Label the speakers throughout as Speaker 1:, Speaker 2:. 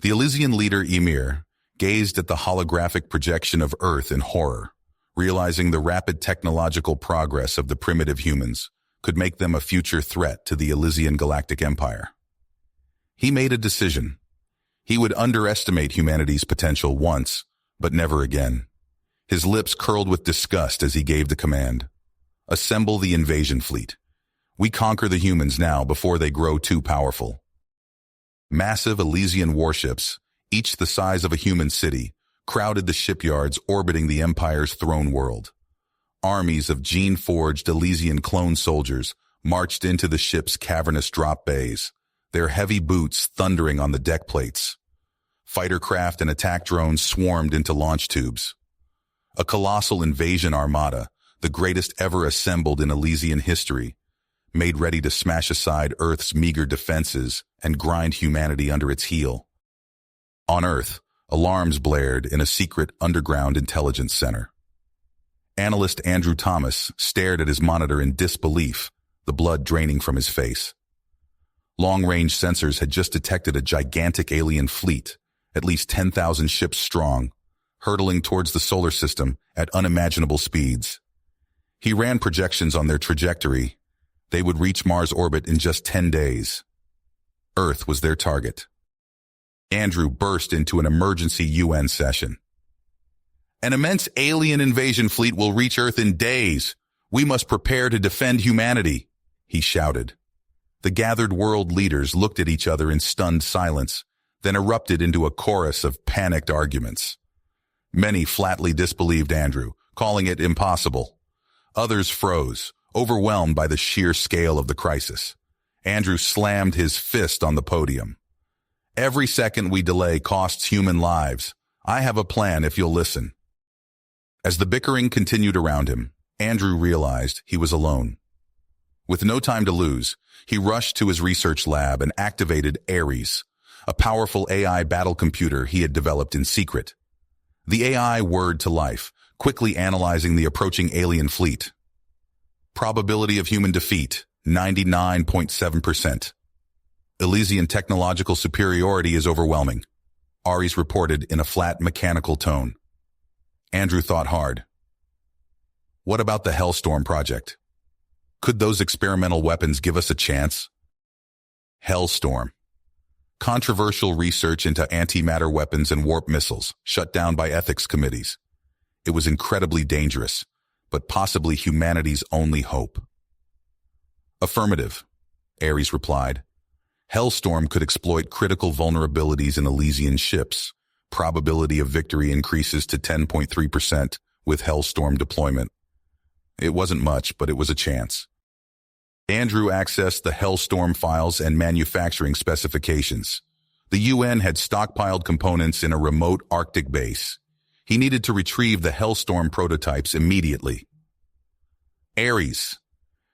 Speaker 1: The Elysian leader Ymir gazed at the holographic projection of Earth in horror, realizing the rapid technological progress of the primitive humans could make them a future threat to the Elysian Galactic Empire. He made a decision. He would underestimate humanity's potential once, but never again. His lips curled with disgust as he gave the command. Assemble the invasion fleet. We conquer the humans now before they grow too powerful. Massive Elysian warships, each the size of a human city, crowded the shipyards orbiting the Empire's throne world. Armies of gene-forged Elysian clone soldiers marched into the ship's cavernous drop bays, their heavy boots thundering on the deck plates. Fighter craft and attack drones swarmed into launch tubes. A colossal invasion armada, the greatest ever assembled in Elysian history, made ready to smash aside Earth's meager defenses and grind humanity under its heel. On Earth, alarms blared in a secret underground intelligence center. Analyst Andrew Thomas stared at his monitor in disbelief, the blood draining from his face. Long-range sensors had just detected a gigantic alien fleet, at least 10,000 ships strong, hurtling towards the solar system at unimaginable speeds. He ran projections on their trajectory. They would reach Mars orbit in just 10 days. Earth was their target. Andrew burst into an emergency UN session. An immense alien invasion fleet will reach Earth in days. We must prepare to defend humanity, he shouted. The gathered world leaders looked at each other in stunned silence, then erupted into a chorus of panicked arguments. Many flatly disbelieved Andrew, calling it impossible. Others froze, overwhelmed by the sheer scale of the crisis. Andrew slammed his fist on the podium. Every second we delay costs human lives. I have a plan if you'll listen. As the bickering continued around him, Andrew realized he was alone. With no time to lose, he rushed to his research lab and activated Ares, a powerful AI battle computer he had developed in secret. The AI whirred to life, quickly analyzing the approaching alien fleet. Probability of human defeat, 99.7%. Elysian technological superiority is overwhelming, Ares reported in a flat, mechanical tone. Andrew thought hard. What about the Hellstorm project? Could those experimental weapons give us a chance? Hellstorm. Controversial research into antimatter weapons and warp missiles, shut down by ethics committees. It was incredibly dangerous, but possibly humanity's only hope. Affirmative, Ares replied. Hellstorm could exploit critical vulnerabilities in Elysian ships. Probability of victory increases to 10.3% with Hellstorm deployment. It wasn't much, but it was a chance. Andrew accessed the Hellstorm files and manufacturing specifications. The UN had stockpiled components in a remote Arctic base. He needed to retrieve the Hellstorm prototypes immediately. Ares,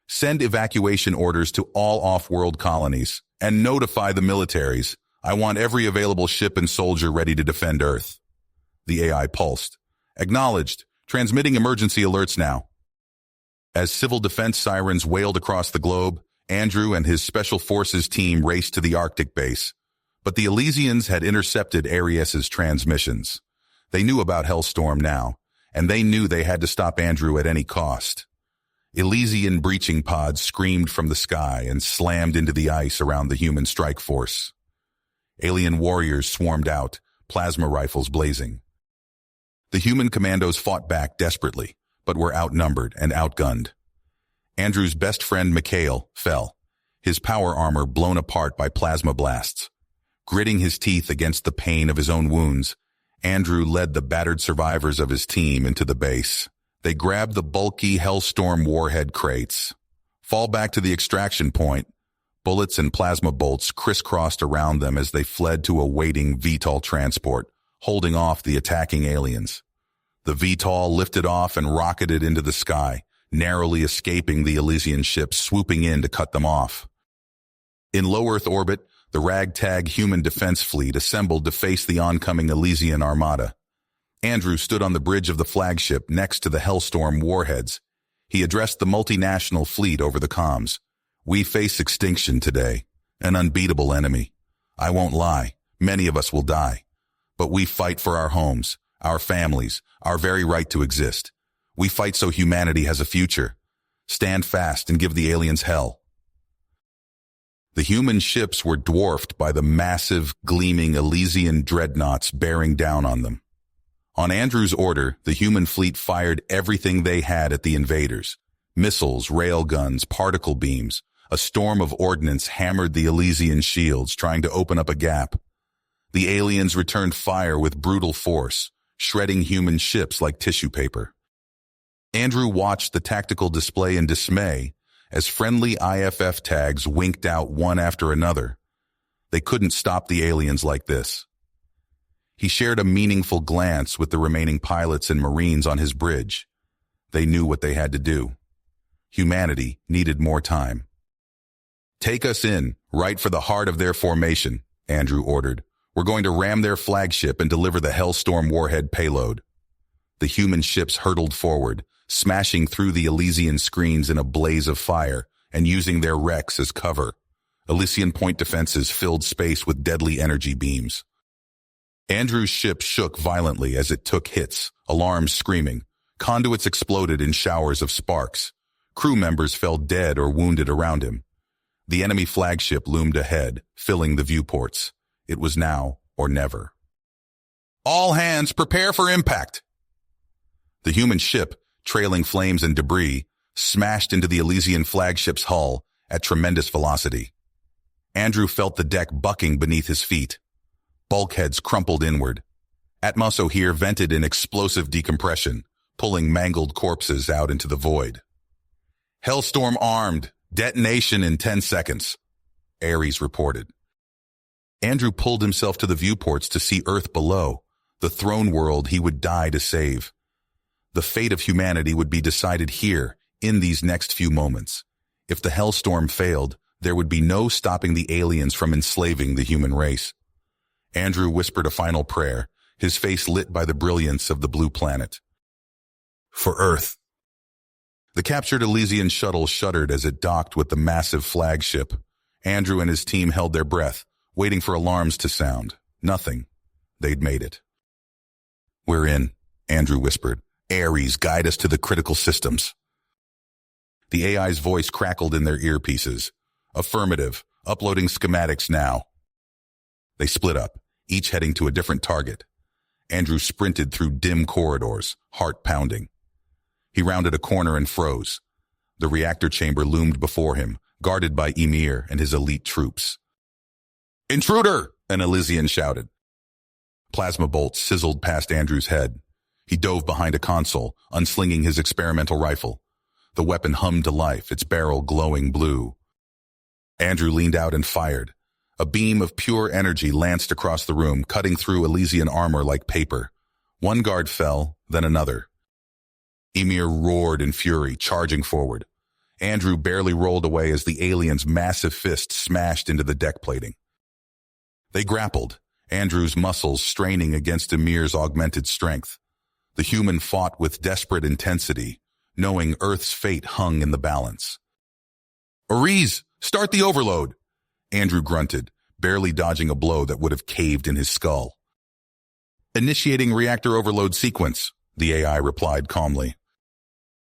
Speaker 1: send evacuation orders to all off-world colonies and notify the militaries. I want every available ship and soldier ready to defend Earth. The AI pulsed. Acknowledged. Transmitting emergency alerts now. As civil defense sirens wailed across the globe, Andrew and his special forces team raced to the Arctic base. But the Elysians had intercepted Ares's transmissions. They knew about Hellstorm now, and they knew they had to stop Andrew at any cost. Elysian breaching pods screamed from the sky and slammed into the ice around the human strike force. Alien warriors swarmed out, plasma rifles blazing. The human commandos fought back desperately, but were outnumbered and outgunned. Andrew's best friend Mikhail fell, his power armor blown apart by plasma blasts. Gritting his teeth against the pain of his own wounds, Andrew led the battered survivors of his team into the base. They grabbed the bulky Hellstorm warhead crates. Fall back to the extraction point. Bullets and plasma bolts crisscrossed around them as they fled to a waiting VTOL transport, holding off the attacking aliens. The VTOL lifted off and rocketed into the sky, narrowly escaping the Elysian ships swooping in to cut them off. In low Earth orbit, the ragtag human defense fleet assembled to face the oncoming Elysian armada. Andrew stood on the bridge of the flagship next to the Hellstorm warheads. He addressed the multinational fleet over the comms. We face extinction today, an unbeatable enemy. I won't lie, Many of us will die. But we fight for our homes, our families, our very right to exist. We fight so humanity has a future. Stand fast and give the aliens hell. The human ships were dwarfed by the massive, gleaming Elysian dreadnoughts bearing down on them. On Andrew's order, the human fleet fired everything they had at the invaders. Missiles, railguns, particle beams. A storm of ordnance hammered the Elysian shields, trying to open up a gap. The aliens returned fire with brutal force, shredding human ships like tissue paper. Andrew watched the tactical display in dismay as friendly IFF tags winked out one after another. They couldn't stop the aliens like this. He shared a meaningful glance with the remaining pilots and Marines on his bridge. They knew what they had to do. Humanity needed more time. "Take us in, right for the heart of their formation," Andrew ordered. "We're going to ram their flagship and deliver the Hellstorm warhead payload." The human ships hurtled forward, smashing through the Elysian screens in a blaze of fire and using their wrecks as cover. Elysian point defenses filled space with deadly energy beams. Andrew's ship shook violently as it took hits, alarms screaming. Conduits exploded in showers of sparks. Crew members fell dead or wounded around him. The enemy flagship loomed ahead, filling the viewports. It was now or never. "All hands prepare for impact!" The human ship, trailing flames and debris, smashed into the Elysian flagship's hull at tremendous velocity. Andrew felt the deck bucking beneath his feet. Bulkheads crumpled inward. Atmoso here vented in explosive decompression, pulling mangled corpses out into the void. "Hellstorm armed. Detonation in 10 seconds, Ares reported. Andrew pulled himself to the viewports to see Earth below, the throne world he would die to save. The fate of humanity would be decided here, in these next few moments. If the Hellstorm failed, there would be no stopping the aliens from enslaving the human race. Andrew whispered a final prayer, his face lit by the brilliance of the blue planet. "For Earth." The captured Elysian shuttle shuddered as it docked with the massive flagship. Andrew and his team held their breath, waiting for alarms to sound. Nothing. They'd made it. "We're in," Andrew whispered. "Ares, guide us to the critical systems." The AI's voice crackled in their earpieces. "Affirmative. Uploading schematics now." They split up, each heading to a different target. Andrew sprinted through dim corridors, heart pounding. He rounded a corner and froze. The reactor chamber loomed before him, guarded by Ymir and his elite troops. "Intruder!" an Elysian shouted. Plasma bolts sizzled past Andrew's head. He dove behind a console, unslinging his experimental rifle. The weapon hummed to life, its barrel glowing blue. Andrew leaned out and fired. A beam of pure energy lanced across the room, cutting through Elysian armor like paper. One guard fell, then another. Ymir roared in fury, charging forward. Andrew barely rolled away as the alien's massive fist smashed into the deck plating. They grappled, Andrew's muscles straining against Ymir's augmented strength. The human fought with desperate intensity, knowing Earth's fate hung in the balance. "Ares, start the overload!" Andrew grunted, barely dodging a blow that would have caved in his skull. "Initiating reactor overload sequence," the AI replied calmly.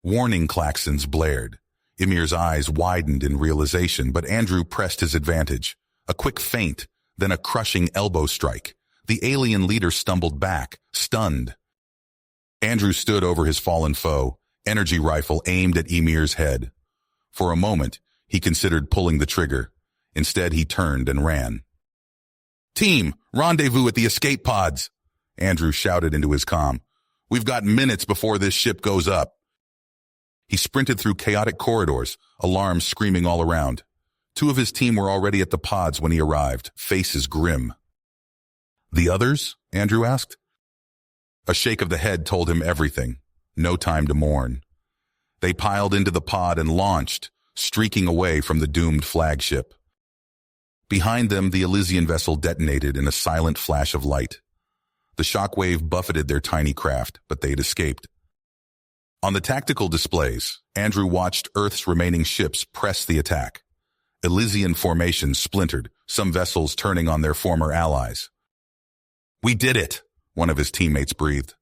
Speaker 1: Warning klaxons blared. Ymir's eyes widened in realization, but Andrew pressed his advantage. A quick feint, then a crushing elbow strike. The alien leader stumbled back, stunned. Andrew stood over his fallen foe, energy rifle aimed at Ymir's head. For a moment, he considered pulling the trigger. Instead, he turned and ran. "Team, rendezvous at the escape pods," Andrew shouted into his comm. "We've got minutes before this ship goes up." He sprinted through chaotic corridors, alarms screaming all around. Two of his team were already at the pods when he arrived, faces grim. "The others?" Andrew asked. A shake of the head told him everything. No time to mourn. They piled into the pod and launched, streaking away from the doomed flagship. Behind them, the Elysian vessel detonated in a silent flash of light. The shockwave buffeted their tiny craft, but they'd escaped. On the tactical displays, Andrew watched Earth's remaining ships press the attack. Elysian formations splintered, some vessels turning on their former allies. "We did it," one of his teammates breathed.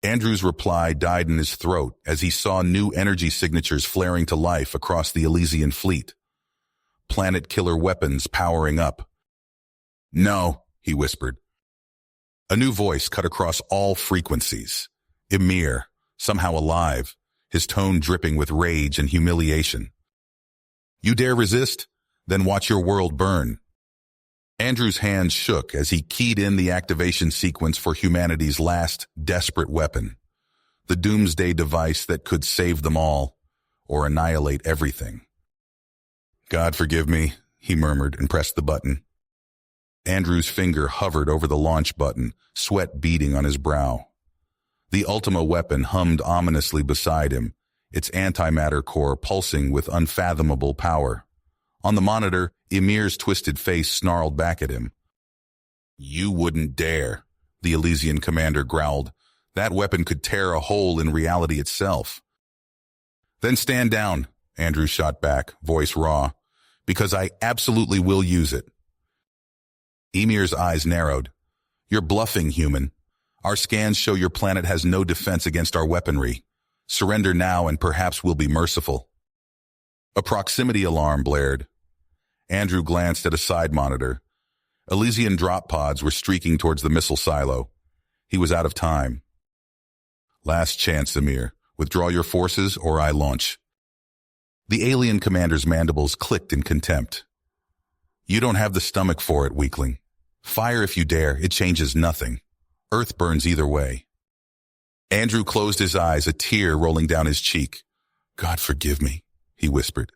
Speaker 1: Andrew's reply died in his throat as he saw new energy signatures flaring to life across the Elysian fleet. Planet-killer weapons powering up. "No," he whispered. A new voice cut across all frequencies. Ymir, somehow alive, his tone dripping with rage and humiliation. "You dare resist? Then watch your world burn." Andrew's hands shook as he keyed in the activation sequence for humanity's last, desperate weapon. The doomsday device that could save them all, or annihilate everything. "God forgive me," he murmured and pressed the button. Andrew's finger hovered over the launch button, sweat beading on his brow. The Ultima weapon hummed ominously beside him, its antimatter core pulsing with unfathomable power. On the monitor, Ymir's twisted face snarled back at him. "You wouldn't dare," the Elysian commander growled. "That weapon could tear a hole in reality itself." "Then stand down," Andrew shot back, voice raw, "because I absolutely will use it." Ymir's eyes narrowed. "You're bluffing, human. Our scans show your planet has no defense against our weaponry. Surrender now and perhaps we'll be merciful." A proximity alarm blared. Andrew glanced at a side monitor. Elysian drop pods were streaking towards the missile silo. He was out of time. "Last chance, Ymir. Withdraw your forces or I launch." The alien commander's mandibles clicked in contempt. "You don't have the stomach for it, weakling. Fire if you dare, it changes nothing. Earth burns either way." Andrew closed his eyes, a tear rolling down his cheek. "God forgive me," he whispered.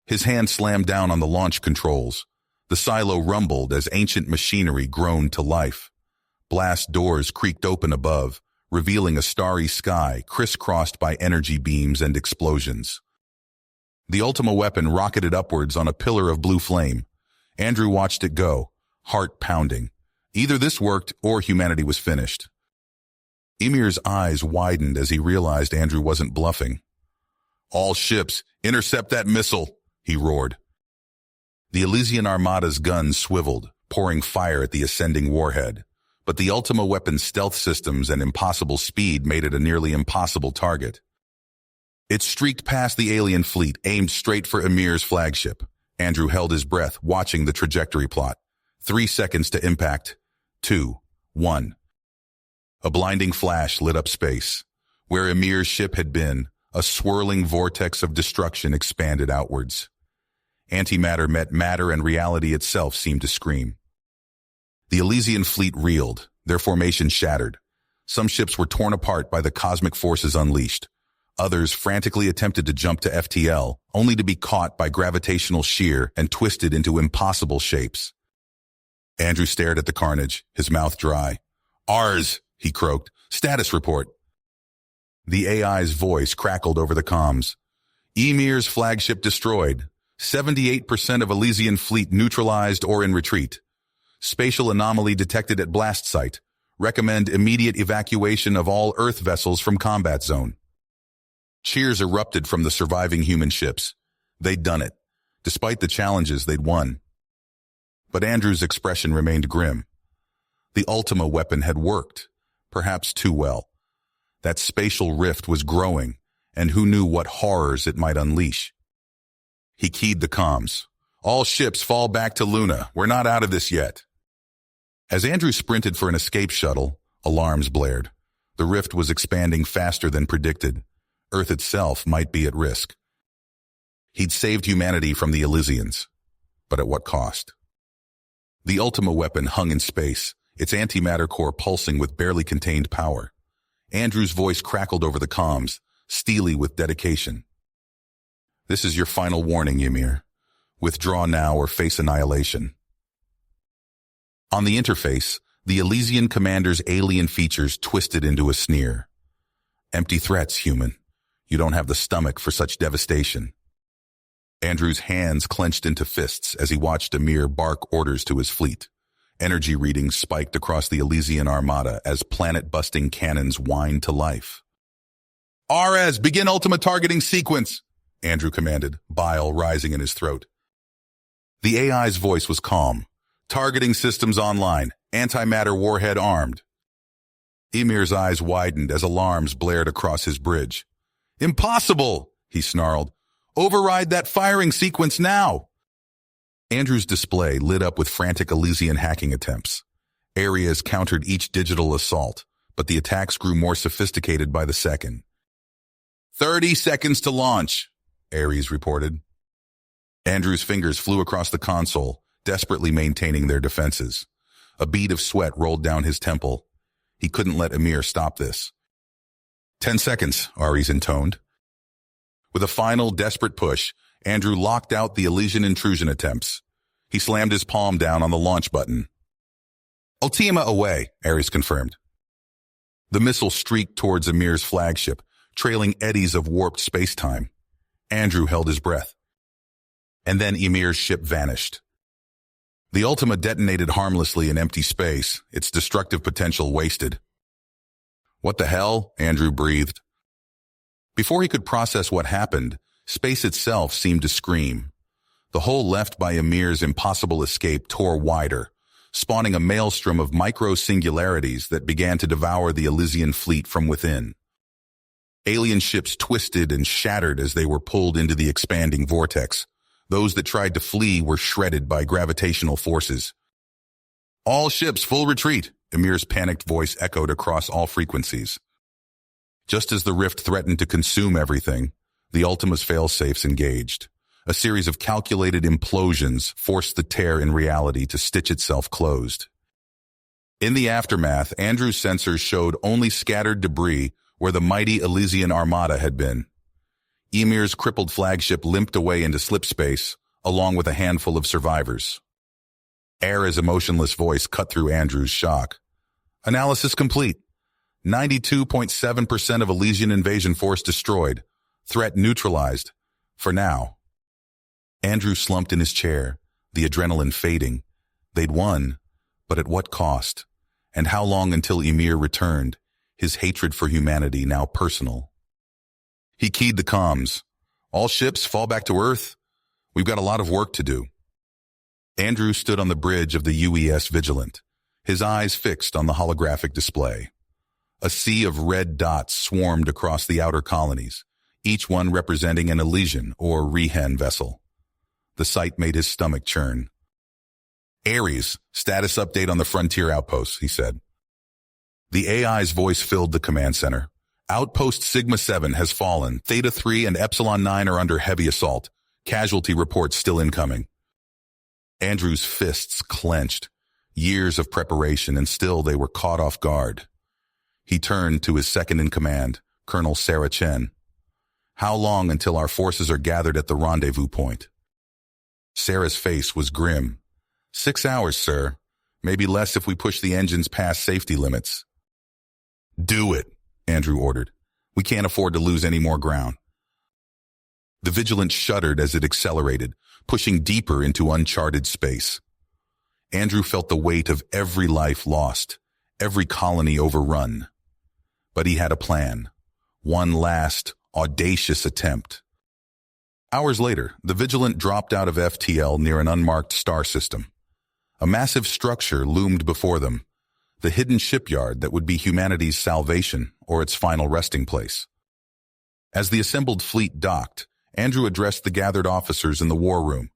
Speaker 1: His hand slammed down on the launch controls. The silo rumbled as ancient machinery groaned to life. Blast doors creaked open above, revealing a starry sky crisscrossed by energy beams and explosions. The Ultima weapon rocketed upwards on a pillar of blue flame. Andrew watched it go, heart pounding. Either this worked or humanity was finished. Ymir's eyes widened as he realized Andrew wasn't bluffing. "All ships, intercept that missile," he roared. The Elysian Armada's guns swiveled, pouring fire at the ascending warhead. But the Ultima weapon's stealth systems and impossible speed made it a nearly impossible target. It streaked past the alien fleet, aimed straight for Ymir's flagship. Andrew held his breath, watching the trajectory plot. 3 seconds to impact. 2, 1. A blinding flash lit up space. Where Ymir's ship had been, a swirling vortex of destruction expanded outwards. Antimatter met matter and reality itself seemed to scream. The Elysian fleet reeled, their formation shattered. Some ships were torn apart by the cosmic forces unleashed. Others frantically attempted to jump to FTL, only to be caught by gravitational shear and twisted into impossible shapes. Andrew stared at the carnage, his mouth dry. "Ours," he croaked. "Status report." The AI's voice crackled over the comms. "Ymir's flagship destroyed. 78% of Elysian fleet neutralized or in retreat. Spatial anomaly detected at blast site. Recommend immediate evacuation of all Earth vessels from combat zone." Cheers erupted from the surviving human ships. They'd done it. Despite the challenges, they'd won. But Andrew's expression remained grim. The Ultima weapon had worked, perhaps too well. That spatial rift was growing, and who knew what horrors it might unleash. He keyed the comms. "All ships fall back to Luna. We're not out of this yet." As Andrew sprinted for an escape shuttle, alarms blared. The rift was expanding faster than predicted. Earth itself might be at risk. He'd saved humanity from the Elysians, but at what cost? The Ultima weapon hung in space, its antimatter core pulsing with barely contained power. Andrew's voice crackled over the comms, steely with dedication. "This is your final warning, Ymir. Withdraw now or face annihilation." On the interface, the Elysian commander's alien features twisted into a sneer. "Empty threats, human. You don't have the stomach for such devastation." Andrew's hands clenched into fists as he watched Ymir bark orders to his fleet. Energy readings spiked across the Elysian Armada as planet-busting cannons whined to life. "Ares, begin Ultima targeting sequence," Andrew commanded, bile rising in his throat. The AI's voice was calm. Targeting systems online. Antimatter warhead armed. Emir's eyes widened as alarms blared across his bridge. Impossible, he snarled. Override that firing sequence now. Andrew's display lit up with frantic Elysian hacking attempts. Areas countered each digital assault, but the attacks grew more sophisticated by the second. 30 seconds to launch, Ares reported. Andrew's fingers flew across the console, desperately maintaining their defenses. A bead of sweat rolled down his temple. He couldn't let Emir stop this. 10 seconds, Ares intoned. With a final, desperate push, Andrew locked out the Elysian intrusion attempts. He slammed his palm down on the launch button. Ultima away, Ares confirmed. The missile streaked towards Emir's flagship, trailing eddies of warped space-time. Andrew held his breath. And then Emir's ship vanished. The Ultima detonated harmlessly in empty space, its destructive potential wasted. What the hell? Andrew breathed. Before he could process what happened, space itself seemed to scream. The hole left by Emir's impossible escape tore wider, spawning a maelstrom of micro-singularities that began to devour the Elysian fleet from within. Alien ships twisted and shattered as they were pulled into the expanding vortex. Those that tried to flee were shredded by gravitational forces. All ships, full retreat, Emir's panicked voice echoed across all frequencies. Just as the rift threatened to consume everything, the Ultima's failsafes engaged. A series of calculated implosions forced the tear in reality to stitch itself closed. In the aftermath, Andrew's sensors showed only scattered debris where the mighty Elysian armada had been. Emir's crippled flagship limped away into slipspace, along with a handful of survivors. Era's emotionless voice cut through Andrew's shock. Analysis complete. 92.7% of Elysian invasion force destroyed. Threat neutralized. For now. Andrew slumped in his chair, the adrenaline fading. They'd won, but at what cost? And how long until Emir returned, his hatred for humanity now personal? He keyed the comms. All ships fall back to Earth. We've got a lot of work to do. Andrew stood on the bridge of the UES Vigilant, his eyes fixed on the holographic display. A sea of red dots swarmed across the outer colonies, each one representing an Elysian or Rehen vessel. The sight made his stomach churn. Ares, status update on the frontier outposts, he said. The AI's voice filled the command center. Outpost Sigma-7 has fallen. Theta-3 and Epsilon-9 are under heavy assault. Casualty reports still incoming. Andrew's fists clenched. Years of preparation, and still they were caught off guard. He turned to his second-in-command, Colonel Sarah Chen. How long until our forces are gathered at the rendezvous point? Sarah's face was grim. 6 hours, sir. Maybe less if we push the engines past safety limits. Do it, Andrew ordered. We can't afford to lose any more ground. The Vigilant shuddered as it accelerated, pushing deeper into uncharted space. Andrew felt the weight of every life lost, every colony overrun. But he had a plan. One last, audacious attempt. Hours later, the Vigilant dropped out of FTL near an unmarked star system. A massive structure loomed before them, the hidden shipyard that would be humanity's salvation or its final resting place. As the assembled fleet docked, Andrew addressed the gathered officers in the war room.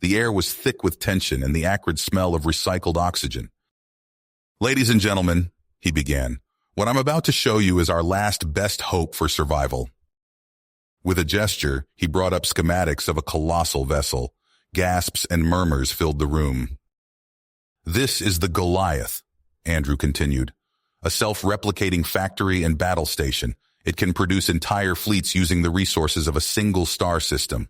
Speaker 1: The air was thick with tension and the acrid smell of recycled oxygen. Ladies and gentlemen, he began, what I'm about to show you is our last best hope for survival. With a gesture, he brought up schematics of a colossal vessel. Gasps and murmurs filled the room. This is the Goliath, Andrew continued. A self-replicating factory and battle station. It can produce entire fleets using the resources of a single star system.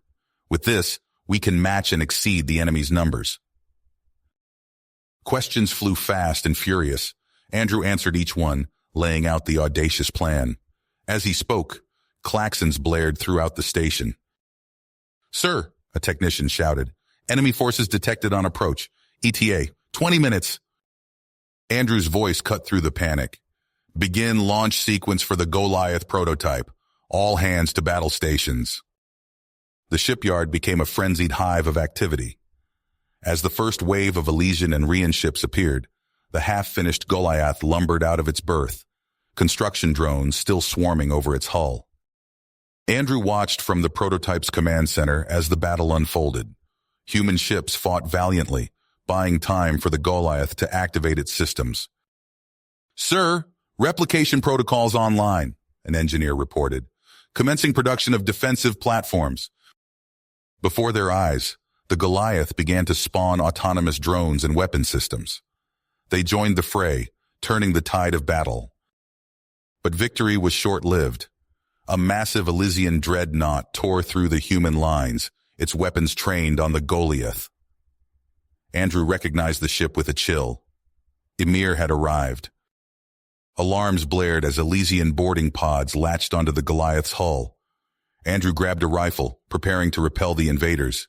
Speaker 1: With this, we can match and exceed the enemy's numbers. Questions flew fast and furious. Andrew answered each one, laying out the audacious plan. As he spoke, klaxons blared throughout the station. Sir, a technician shouted, enemy forces detected on approach. ETA, 20 minutes. Andrew's voice cut through the panic. Begin launch sequence for the Goliath prototype. All hands to battle stations. The shipyard became a frenzied hive of activity. As the first wave of Elysian and Rian ships appeared, the half-finished Goliath lumbered out of its berth, construction drones still swarming over its hull. Andrew watched from the prototype's command center as the battle unfolded. Human ships fought valiantly, buying time for the Goliath to activate its systems. "Sir, replication protocols online," an engineer reported, "commencing production of defensive platforms." Before their eyes, the Goliath began to spawn autonomous drones and weapon systems. They joined the fray, turning the tide of battle. But victory was short-lived. A massive Elysian dreadnought tore through the human lines, its weapons trained on the Goliath. Andrew recognized the ship with a chill. Ymir had arrived. Alarms blared as Elysian boarding pods latched onto the Goliath's hull. Andrew grabbed a rifle, preparing to repel the invaders.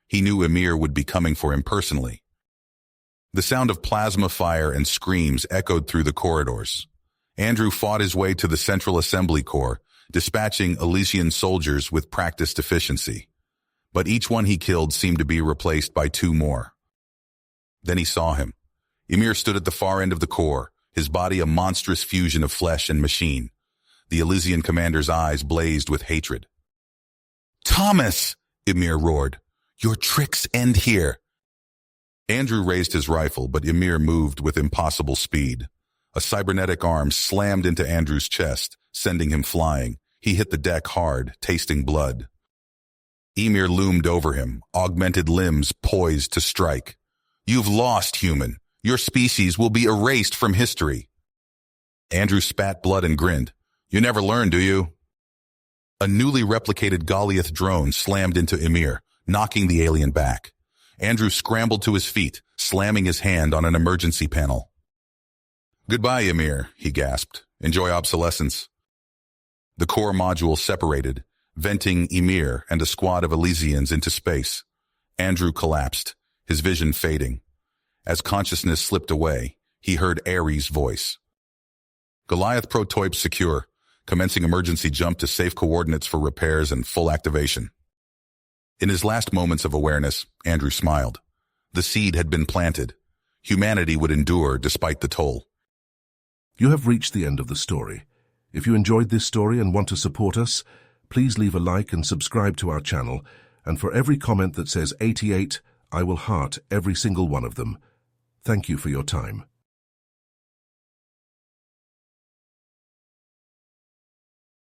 Speaker 1: He knew Ymir would be coming for him personally. The sound of plasma fire and screams echoed through the corridors. Andrew fought his way to the Central Assembly Corps, dispatching Elysian soldiers with practiced efficiency. But each one he killed seemed to be replaced by two more. Then he saw him. Ymir stood at the far end of the corps, his body a monstrous fusion of flesh and machine. The Elysian commander's eyes blazed with hatred. "Thomas!" Ymir roared. "Your tricks end here." Andrew raised his rifle, but Ymir moved with impossible speed. A cybernetic arm slammed into Andrew's chest, sending him flying. He hit the deck hard, tasting blood. Ymir loomed over him, augmented limbs poised to strike. "You've lost, human. Your species will be erased from history." Andrew spat blood and grinned. "You never learn, do you?" A newly replicated Goliath drone slammed into Ymir, knocking the alien back. Andrew scrambled to his feet, slamming his hand on an emergency panel. "Goodbye, Ymir," he gasped. "Enjoy obsolescence." The core module separated, venting Ymir and a squad of Elysians into space. Andrew collapsed, his vision fading. As consciousness slipped away, he heard Ares' voice. "Goliath prototype secure, commencing emergency jump to safe coordinates for repairs and full activation." In his last moments of awareness, Andrew smiled. The seed had been planted. Humanity would endure despite the toll.
Speaker 2: You have reached the end of the story. If you enjoyed this story and want to support us, please leave a like and subscribe to our channel, and for every comment that says 88, I will heart every single one of them. Thank you for your time.